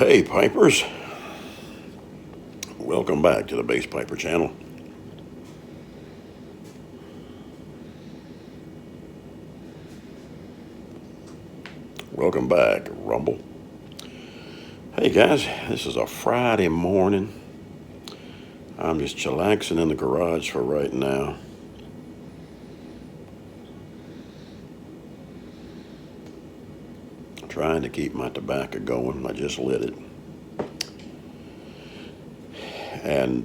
Hey, Pipers. Welcome back to the Bass Piper channel. Welcome back, Rumble. Hey, guys. This is a Friday morning. I'm just chillaxing in the garage for right now. Trying to keep my tobacco going. I just lit it. And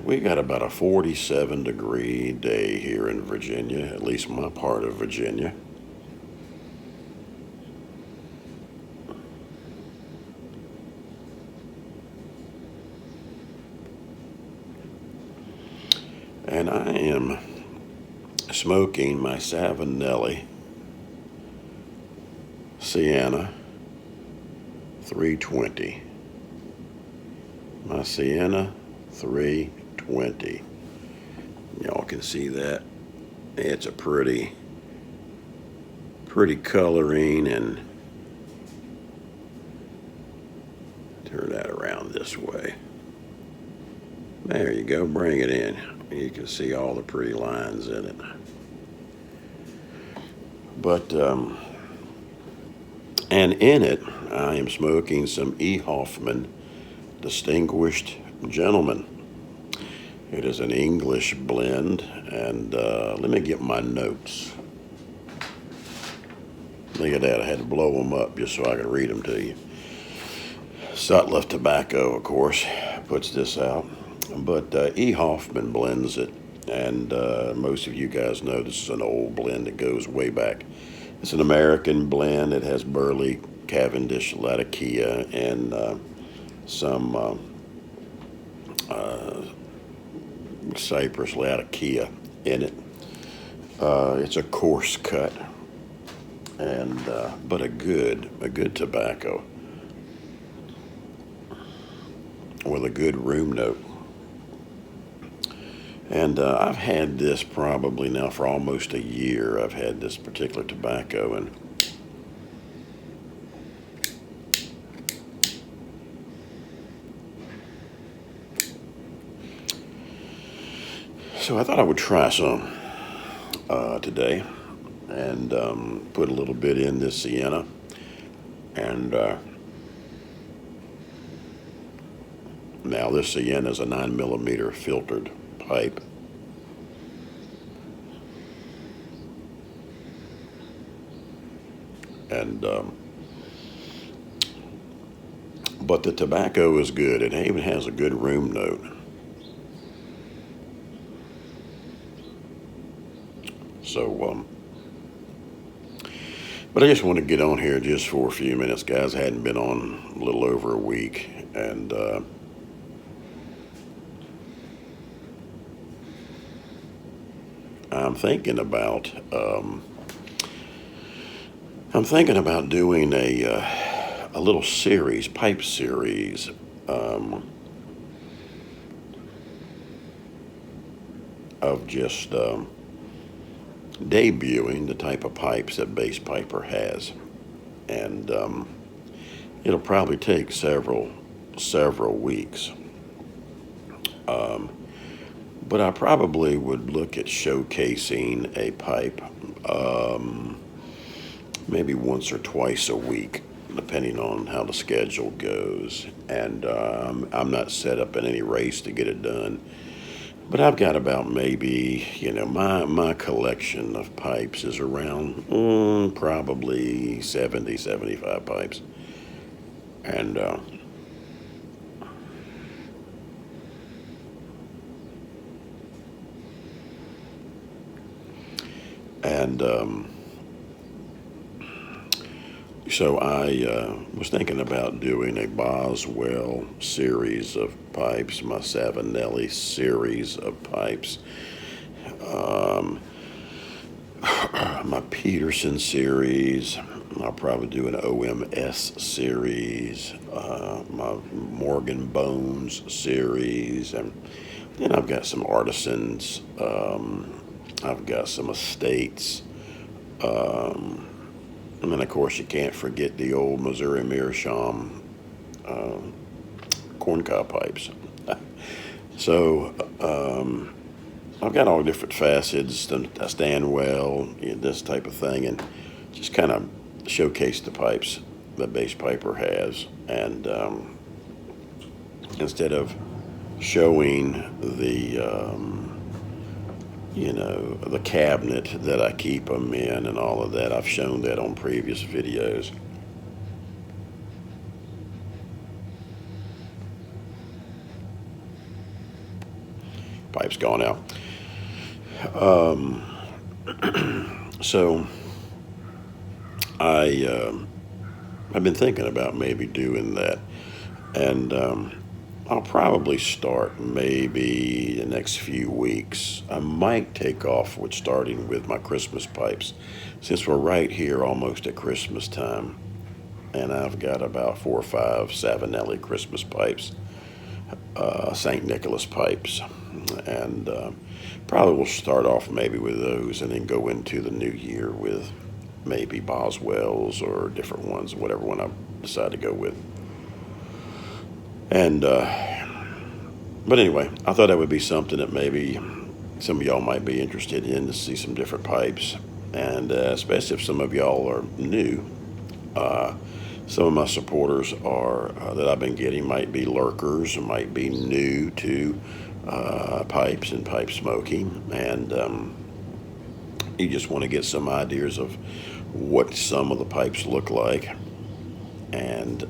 we got about a 47-degree day here in Virginia, at least my part of Virginia. And I am smoking my Savinelli Siena 320. My Siena 320. Y'all can see that. It's a pretty coloring, and turn that around this way. There you go, bring it in. You can see all the pretty lines in it. But, and in it, I am smoking some E. Hoffman Distinguished Gentleman. It is an English blend, and let me get my notes. Look at that, I had to blow them up just so I could read them to you. Sutliff Tobacco, of course, puts this out. But E. Hoffman blends it, and most of you guys know this is an old blend that goes way back. It's an American blend. It has Burley, Cavendish, Latakia, and some Cypress Latakia in it. It's a coarse cut, and but a good tobacco with a good room note. And I've had this probably now for almost a year. I've had this particular tobacco, and so I thought I would try some today, and put a little bit in this Siena, and now this Siena is a 9mm filtered pipe. And but the tobacco is good. It even has a good room note. So, but I just want to get on here just for a few minutes, guys. I hadn't been on a little over a week, and I'm thinking about doing a little series, pipe series, of just debuting the type of pipes that Bass Piper has, and it'll probably take several weeks. But I probably would look at showcasing a pipe maybe once or twice a week, depending on how the schedule goes. And I'm not set up in any race to get it done. But I've got about maybe, my collection of pipes is around probably 70, 75 pipes. And so I was thinking about doing a Boswell series of pipes, my Savinelli series of pipes, my Peterson series. I'll probably do an OMS series, my Morgan Bones series, and then I've got some artisans. I've got some estates. And then, of course, you can't forget the old Missouri Meerschaum corncob pipes. So I've got all different facets that stand well, this type of thing, and just kind of showcase the pipes that bass piper has. And instead of showing the cabinet that I keep them in and all of that, I've shown that on previous videos. Pipe's gone out. So I've been thinking about maybe doing that, and I'll probably start maybe the next few weeks. I might take off with starting with my Christmas pipes, since we're right here almost at Christmas time, and I've got about 4 or 5 Savinelli Christmas pipes, St. Nicholas pipes, and probably we'll start off maybe with those, and then go into the new year with maybe Boswell's or different ones, whatever one I decide to go with. And but anyway, I thought that would be something that maybe some of y'all might be interested in, to see some different pipes, and especially if some of y'all are new. Some of my supporters are that I've been getting might be lurkers, or might be new to pipes and pipe smoking, and you just want to get some ideas of what some of the pipes look like, and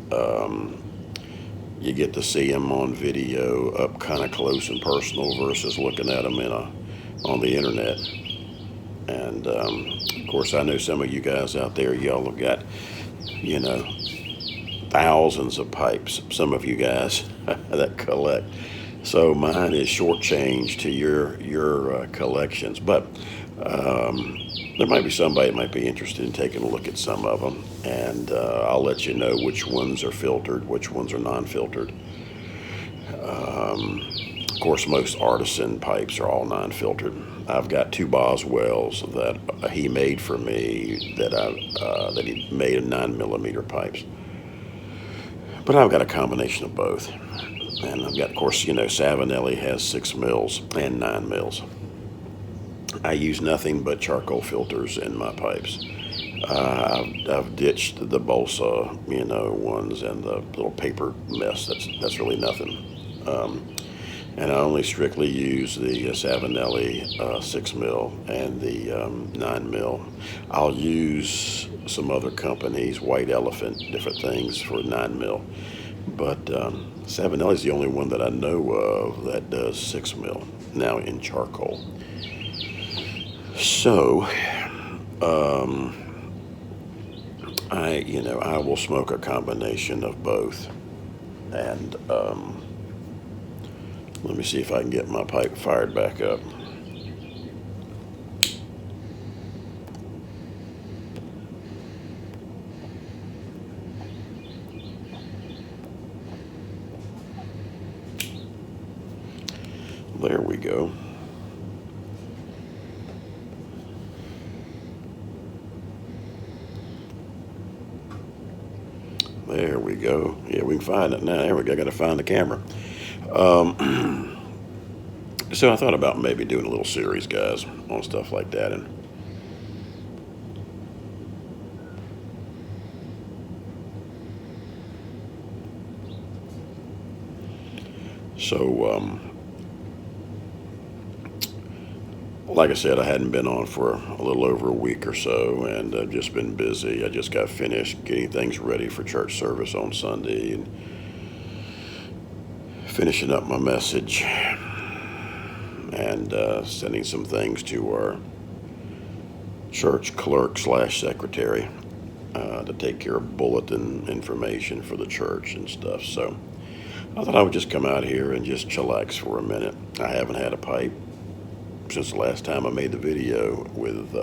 you get to see them on video up kind of close and personal versus looking at them on the internet. And of course, I know some of you guys out there, y'all have got thousands of pipes, some of you guys that collect. So mine is shortchanged to your collections, but there might be somebody that might be interested in taking a look at some of them, and I'll let you know which ones are filtered, which ones are non-filtered. Of course, most artisan pipes are all non-filtered. I've got 2 Boswells that he made for me, that he made in 9mm pipes. But I've got a combination of both. And I've got, of course, Savinelli has 6 mils and 9 mils. I use nothing but charcoal filters in my pipes. I've ditched the balsa, ones, and the little paper mess. That's really nothing. And I only strictly use the Savinelli 6 mil and the 9 mil. I'll use some other companies, White Elephant, different things for 9 mil. But Savinelli is the only one that I know of that does 6 mil now in charcoal. So I will smoke a combination of both, and let me see if I can get my pipe fired back up. There we go. There we go. Yeah, we can find it now. There we go. I got to find the camera. So I thought about maybe doing a little series, guys, on stuff like that. And so, like I said, I hadn't been on for a little over a week or so, and I've just been busy. I just got finished getting things ready for church service on Sunday, and finishing up my message, and sending some things to our church clerk / secretary to take care of bulletin information for the church and stuff. So I thought I would just come out here and just chillax for a minute. I haven't had a pipe since the last time I made the video with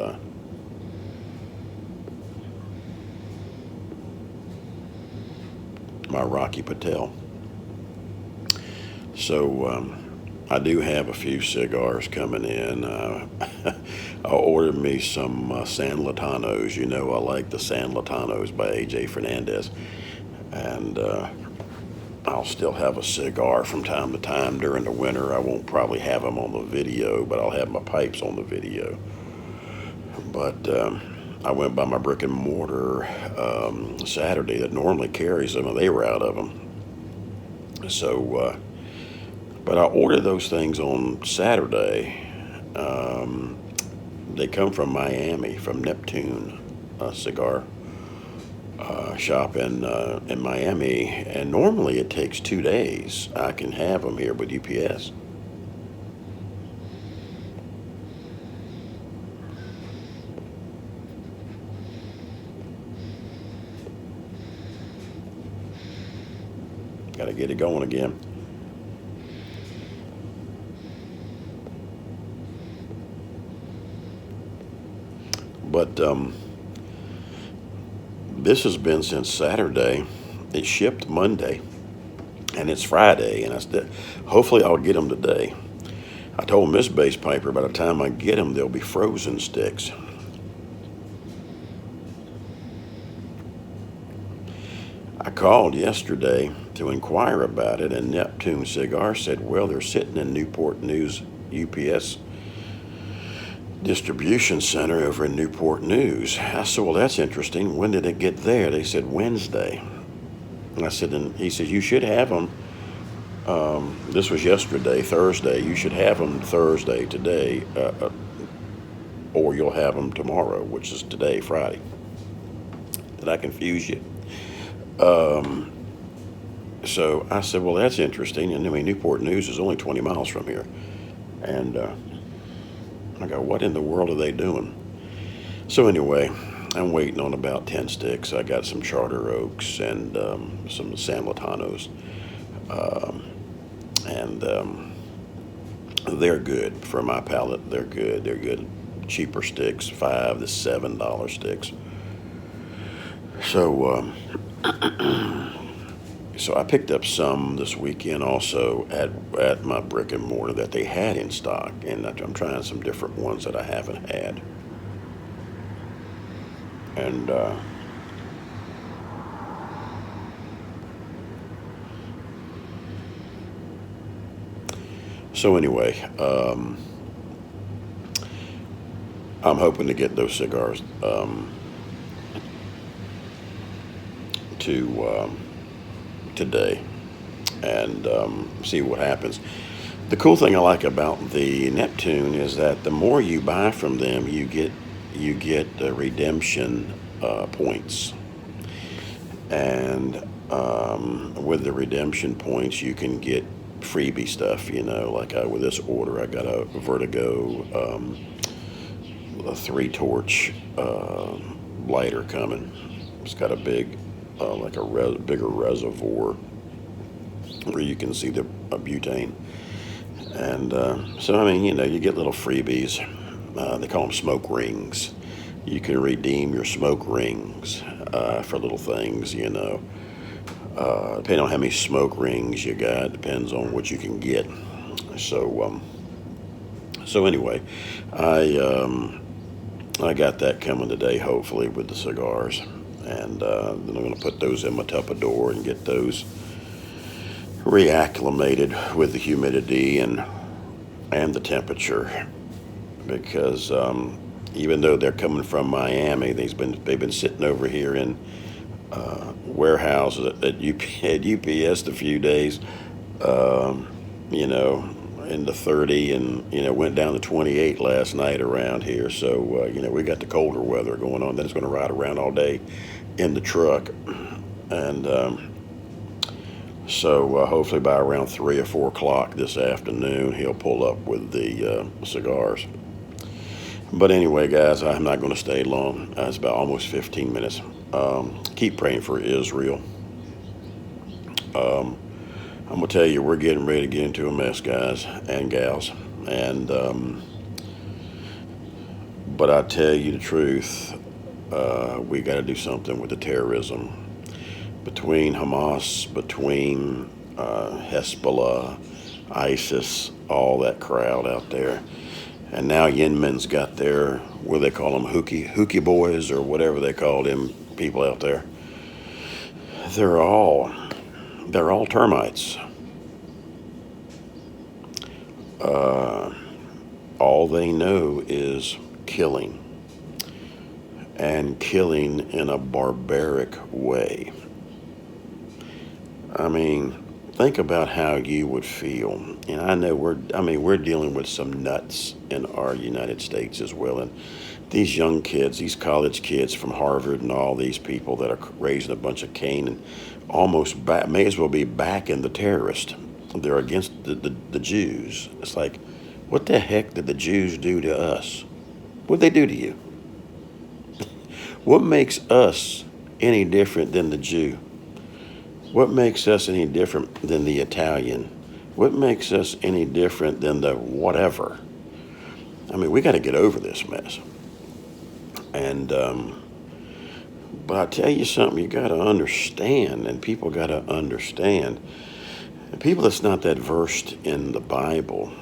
my Rocky Patel. So I do have a few cigars coming in. I ordered me some San Latanos. I like the San Latanos by A.J. Fernandez. And I'll still have a cigar from time to time during the winter. I won't probably have them on the video, but I'll have my pipes on the video. But I went by my brick and mortar Saturday that normally carries them, and they were out of them. So, but I ordered those things on Saturday. Um, they come from Miami, from Neptune Cigar shop in Miami, and normally it takes 2 days. I can have them here with UPS. Got to get it going again. But this has been since Saturday. It shipped Monday, and it's Friday, and hopefully I'll get them today. I told Miss Bass Piper by the time I get them, they'll be frozen sticks. I called yesterday to inquire about it, and Neptune Cigar said, well, they're sitting in Newport News UPS distribution center over in Newport News. I said, well, that's interesting. When did it get there? They said Wednesday. And I said, and he said, you should have them. This was yesterday, Thursday. You should have them Thursday, today, or you'll have them tomorrow, which is today, Friday. Did I confuse you? So I said, well, that's interesting. And I mean, Newport News is only 20 miles from here. And I go, what in the world are they doing? So anyway, I'm waiting on about 10 sticks. I got some Charter Oaks and some San Latanos. And they're good for my palate. They're good. They're good. Cheaper sticks, $5 to $7 sticks. So, so I picked up some this weekend also at my brick and mortar that they had in stock, and I'm trying some different ones that I haven't had. And so anyway, I'm hoping to get those cigars to today and see what happens. The cool thing I like about the Neptune is that the more you buy from them, you get redemption points, and with the redemption points, you can get freebie stuff. You know, like with this order, I got a Vertigo a 3-torch lighter coming. It's got a big, like a bigger reservoir where you can see the butane. And so, I mean, you know, you get little freebies. They call them smoke rings. You can redeem your smoke rings for little things, you know. Depending on how many smoke rings you got, depends on what you can get. So, so anyway, I got that coming today, hopefully, with the cigars. And then I'm going to put those in my Tupperware and get those reacclimated with the humidity and the temperature, because even though they're coming from Miami, they've been sitting over here in warehouses at UPS a few days, you know, in the 30, and you know, went down to 28 last night around here. So you know, we got the colder weather going on. Then it's going to ride around all day in the truck, and so hopefully by around 3 or 4 o'clock this afternoon, he'll pull up with the cigars. But anyway, guys, I'm not going to stay long. It's about almost 15 minutes. Keep praying for Israel. I'm going to tell you, we're getting ready to get into a mess, guys and gals. And but I tell you the truth, we got to do something with the terrorism. Between Hamas, between Hezbollah, ISIS, all that crowd out there. And now Yemen's got their, what do they call them, hooky boys, or whatever they call them people out there. They're all They're all termites. Uh, all they know is killing, and killing in a barbaric way. I mean, think about how you would feel. And I know we're dealing with some nuts in our United States as well. And these young kids, these college kids from Harvard and all these people that are raising a bunch of Cain and almost may as well be backing the terrorists. They're against the Jews. It's like, what the heck did the Jews do to us? What'd they do to you? What makes us any different than the Jew? What makes us any different than the Italian? What makes us any different than the whatever? I mean, we got to get over this mess. And, but I tell you something, you got to understand, and people got to understand. And people that's not that versed in the Bible,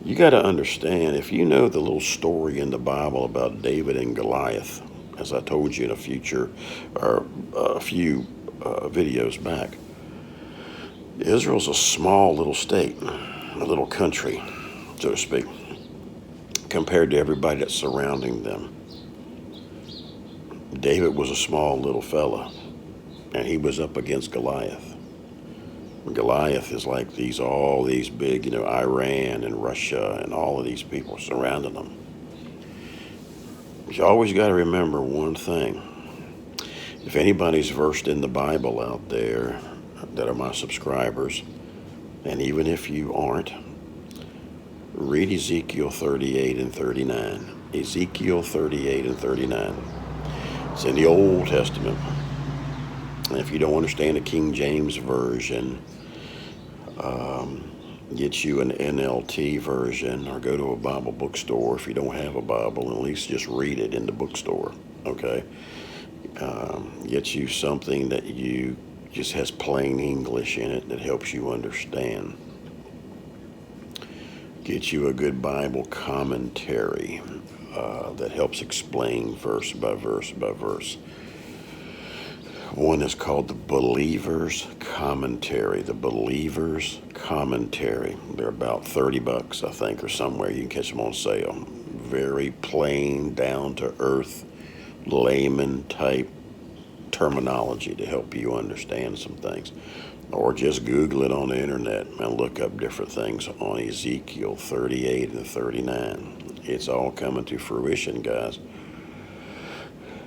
you got to understand, if you know the little story in the Bible about David and Goliath, as I told you in a few videos back, Israel's a small little state, a little country, so to speak, compared to everybody that's surrounding them. David was a small little fella, and he was up against Goliath. Goliath is like all these big, Iran and Russia and all of these people surrounding them. But you always got to remember one thing. If anybody's versed in the Bible out there that are my subscribers, and even if you aren't, read Ezekiel 38 and 39. Ezekiel 38 and 39. It's in the Old Testament. And if you don't understand the King James Version, get you an NLT version, or go to a Bible bookstore. If you don't have a Bible, at least just read it in the bookstore, okay? Get you something that you just has plain English in it that helps you understand. Get you a good Bible commentary that helps explain verse by verse by verse. One is called the Believer's Commentary. The Believer's Commentary. They're about $30, I think, or somewhere. You can catch them on sale. Very plain, down to earth, layman type terminology to help you understand some things. Or just Google it on the internet and look up different things on Ezekiel 38 and 39. It's all coming to fruition, guys.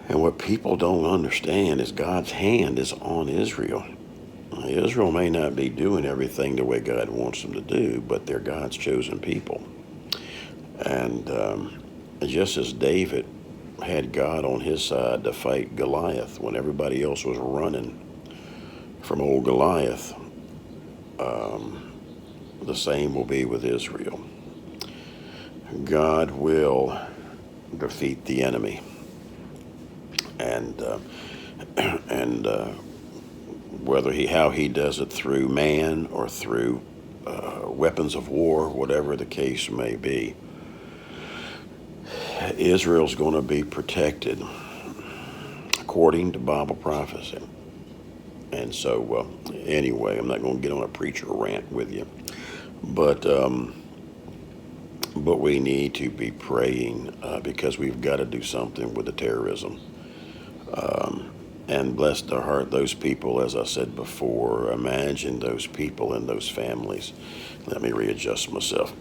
And what people don't understand is God's hand is on Israel. Israel may not be doing everything the way God wants them to do, but they're God's chosen people. And just as David had God on his side to fight Goliath when everybody else was running from old Goliath, the same will be with Israel. God will defeat the enemy. And how he does it, through man or through weapons of war, whatever the case may be, Israel's going to be protected according to Bible prophecy. And so, anyway, I'm not going to get on a preacher rant with you, but we need to be praying because we've got to do something with the terrorism. And bless their heart, those people, as I said before, imagine those people and those families. Let me readjust myself.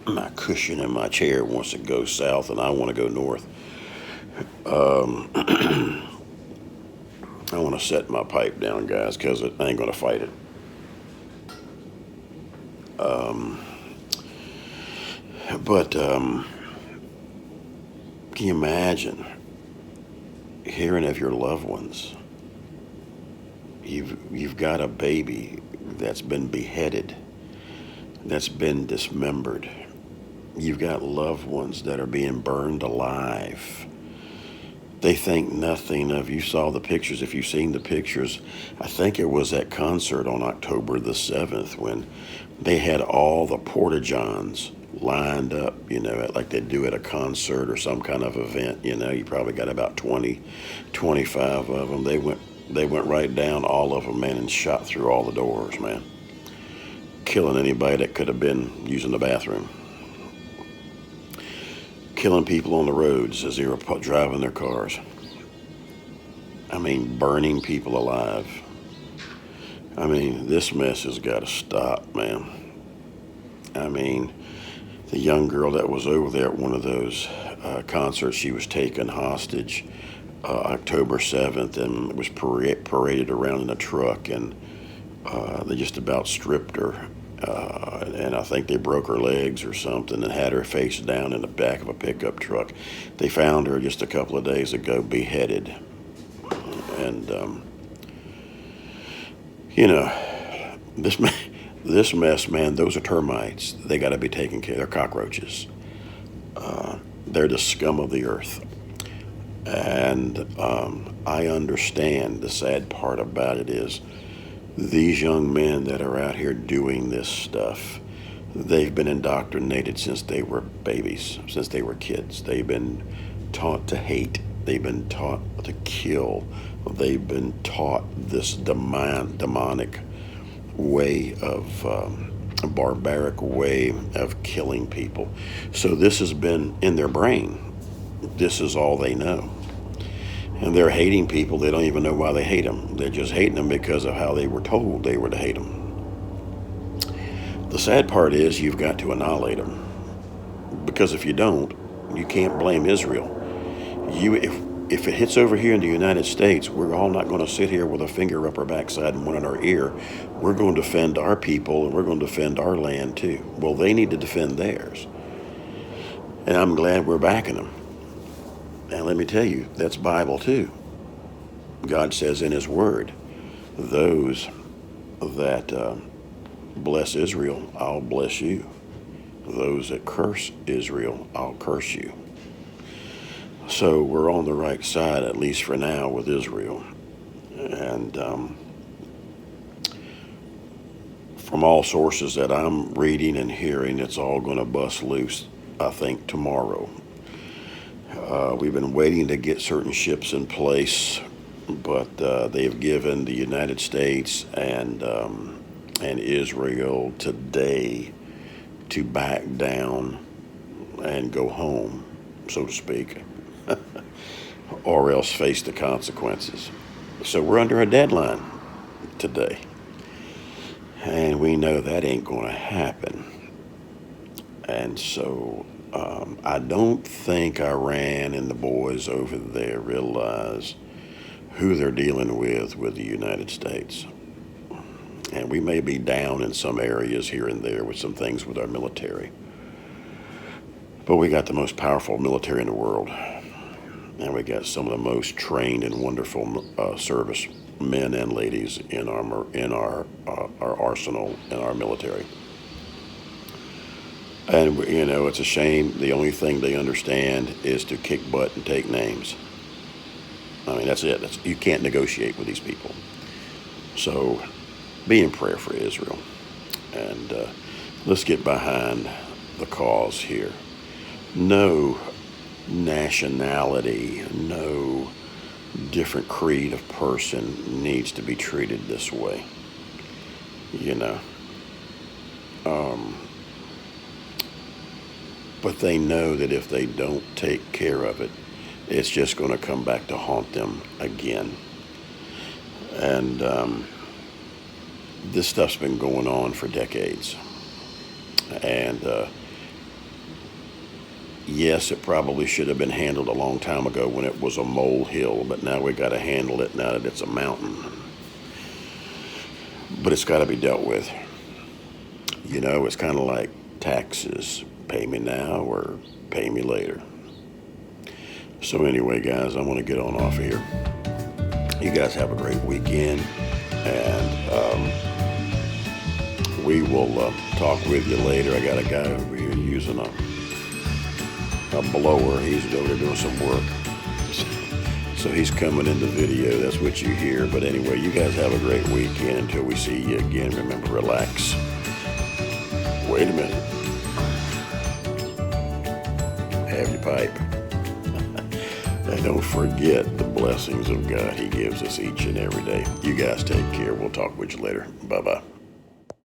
My cushion in my chair wants to go south and I want to go north. I want to set my pipe down, guys, because I ain't going to fight it. But can you imagine hearing of your loved ones? You've got a baby that's been beheaded, that's been dismembered. You've got loved ones that are being burned alive. They think nothing of, you saw the pictures, if you've seen the pictures, I think it was that concert on October the 7th when they had all the porta-johns lined up, like they do at a concert or some kind of event. You probably got about 20, 25 of them. They went right down, all of them, man, and shot through all the doors, man, killing anybody that could have been using the bathroom, killing people on the roads as they were driving their cars. I mean, burning people alive. I mean, this mess has got to stop, man. I mean, the young girl that was over there at one of those concerts, she was taken hostage October 7th and was paraded around in a truck, and they just about stripped her. And I think they broke her legs or something and had her face down in the back of a pickup truck. They found her just a couple of days ago beheaded. And, this mess, man, those are termites. They got to be taken care of. They're cockroaches. They're the scum of the earth. And I understand the sad part about it is these young men that are out here doing this stuff, they've been indoctrinated since they were babies, since they were kids. They've been taught to hate. They've been taught to kill. They've been taught this demonic way of, a barbaric way of killing people. So this has been in their brain. This is all they know. And they're hating people. They don't even know why they hate them. They're just hating them because of how they were told they were to hate them. The sad part is you've got to annihilate them. Because if you don't, you can't blame Israel. If it hits over here in the United States, we're all not going to sit here with a finger up our backside and one in our ear. We're going to defend our people, and we're going to defend our land too. Well, they need to defend theirs. And I'm glad we're backing them. And let me tell you, that's Bible too. God says in his word, those that bless Israel, I'll bless you. Those that curse Israel, I'll curse you. So we're on the right side, at least for now, with Israel. And from all sources that I'm reading and hearing, it's all going to bust loose, I think, tomorrow. We've been waiting to get certain ships in place, but they've given the United States and Israel today to back down and go home, so to speak, or else face the consequences. So we're under a deadline today, and we know that ain't going to happen. And so I don't think Iran and the boys over there realize who they're dealing with the United States. And we may be down in some areas here and there with some things with our military. But we got the most powerful military in the world. And we got some of the most trained and wonderful service men and ladies in our arsenal in our military. And, it's a shame. The only thing they understand is to kick butt and take names. I mean, that's it. You can't negotiate with these people. So be in prayer for Israel. And let's get behind the cause here. No nationality, no different creed of person needs to be treated this way. But they know that if they don't take care of it, it's just going to come back to haunt them again. And this stuff's been going on for decades. And yes, it probably should have been handled a long time ago when it was a molehill, but now we got to handle it now that it's a mountain. But it's got to be dealt with. It's kind of like taxes. Pay me now or pay me later. So anyway, guys, I want to get on off of here. You guys have a great weekend, and we will talk with you later. I got a guy over here using a blower. He's over there doing some work. So he's coming in the video. That's what you hear. But anyway, you guys have a great weekend. Until we see you again, remember, relax. Wait a minute. have your pipe. And don't forget the blessings of God He gives us each and every day. You guys take care. We'll talk with you later. Bye-bye.